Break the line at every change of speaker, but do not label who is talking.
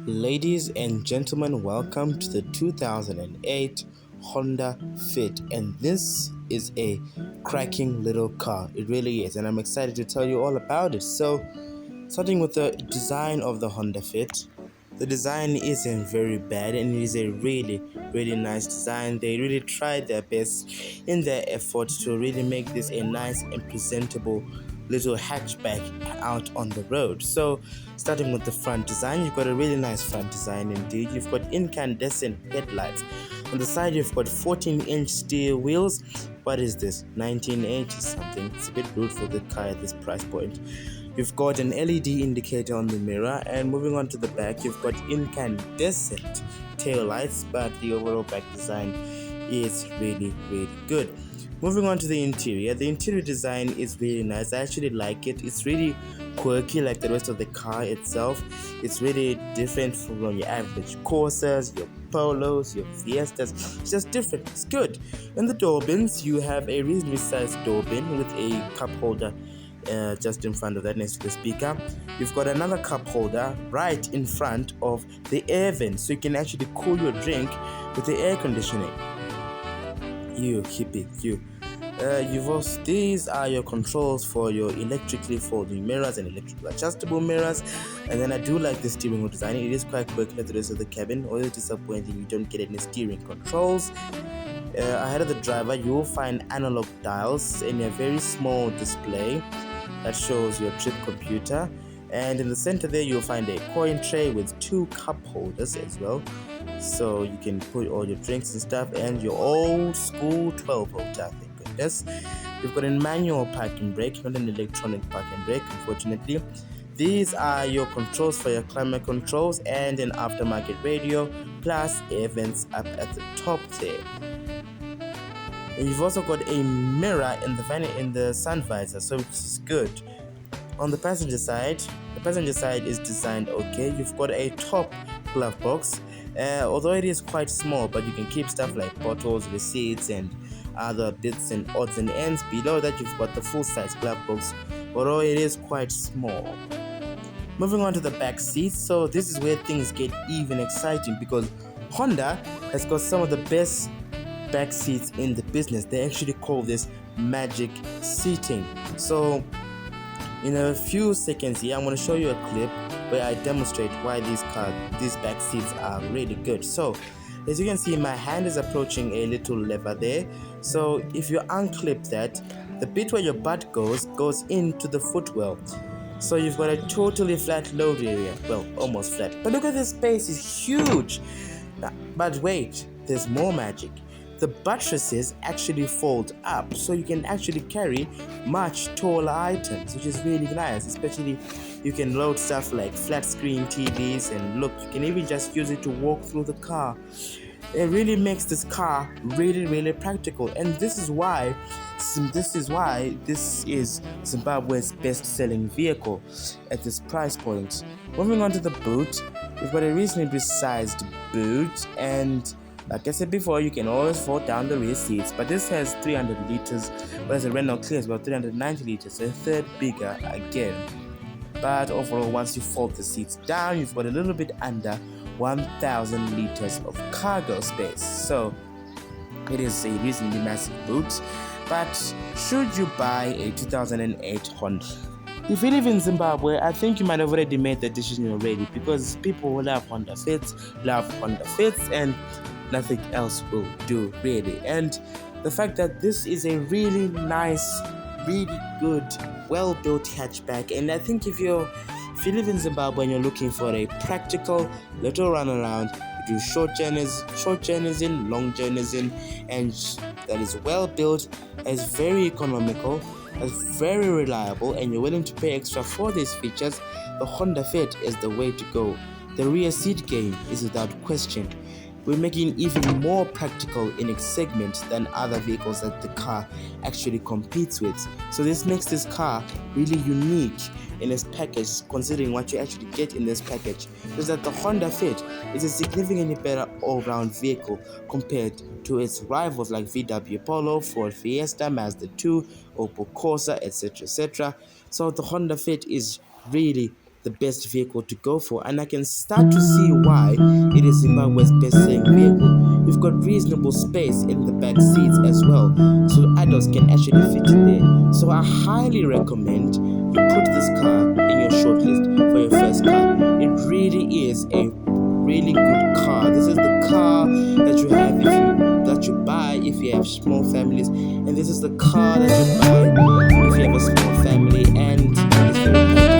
Ladies and gentlemen, welcome to the 2008 Honda Fit, and this is a cracking little car. It really is, and I'm excited to tell you all about it. So, starting with the design of the Honda Fit, the design isn't very bad, and it is a really nice design. They really tried their best in their effort to really make this a nice and presentable little hatchback out on the road. So, starting with the front design, you've got a really nice front design indeed. You've got incandescent headlights. On the side, you've got 14-inch steel wheels. What is this? 1980 something. It's a bit rude for the car at this price point. You've got an LED indicator on the mirror, and moving on to the back, you've got incandescent tail lights, but the overall back design is really good. Moving on to the interior design is really nice. I actually like it. It's really quirky like the rest of the car itself. It's really different from your average Corsas, your Polos, your Fiestas. It's just different. It's good. In the door bins, you have a reasonably sized door bin with a cup holder just in front of that next to the speaker. You've got another cup holder right in front of the air vent, so you can actually cool your drink with the air conditioning. You hippie, you. These are your controls for your electrically folding mirrors and electrical adjustable mirrors. And then I do like the steering wheel design. It is quite quick like the rest of the cabin. Although disappointing, you don't get any steering controls. Ahead of the driver, you will find analog dials in a very small display that shows your trip computer. And in the center there, you'll find a coin tray with 2 cup holders as well, so you can put all your drinks and stuff, and your old school 12 volt, thank goodness. You've got a manual parking brake, not an electronic parking brake, unfortunately. These are your controls for your climate controls and an aftermarket radio, plus air vents up at the top there. And you've also got a mirror in the sun visor, so which is good. On the passenger side is designed okay. You've got a top glove box, although it is quite small, but you can keep stuff like bottles, receipts, and other bits and odds and ends. Below that, you've got the full-size glove box, although it is quite small. Moving on to the back seats, so this is where things get even exciting, because Honda has got some of the best back seats in the business. They actually call this magic seating. So in a few seconds here, I'm going to show you a clip where I demonstrate why these back seats are really good. So as you can see, my hand is approaching a little lever there. So if you unclip that, the bit where your butt goes into the footwell. So you've got a totally flat load area. Well, almost flat. But look at this space, it's huge. But wait, there's more magic. The buttresses actually fold up, so you can actually carry much taller items, which is really nice. Especially you can load stuff like flat screen TVs, and look, you can even just use it to walk through the car. It really makes this car really practical, and this is why this is Zimbabwe's best-selling vehicle at this price point. Moving on to the boot, we've got a reasonably sized boot, and like I said before, you can always fold down the rear seats, but this has 300 liters, whereas the Renault Clio is about 390 liters, so a third bigger again. But overall, once you fold the seats down, you've got a little bit under 1,000 liters of cargo space. So it is a reasonably massive boot. But should you buy a 2008 Honda? If you live in Zimbabwe, I think you might have already made the decision already, because people who love Honda Fits, and nothing else will do really. And the fact that this is a really nice, really good, well-built hatchback, and I think if you live in Zimbabwe and you're looking for a practical little runaround, you do short journeys in, long journeys in, and that is well built, is very economical, is very reliable, and you're willing to pay extra for these features, the Honda Fit is the way to go. The rear seat game is without question. We're making it even more practical in its segment than other vehicles that the car actually competes with. So this makes this car really unique in its package, considering what you actually get in this package, is that the Honda Fit is a significantly better all-round vehicle compared to its rivals like VW Polo, Ford Fiesta, Mazda 2, Opel Corsa, etc. So the Honda Fit is really the best vehicle to go for, and I can start to see why it is Zimbabwe's best-selling vehicle. You've got reasonable space in the back seats as well, so adults can actually fit in there. So I highly recommend you put this car in your shortlist for your first car. It really is a really good car. This is the car that you have that you buy if you have small families, and this is the car that you buy if you have a small family and it's very practical.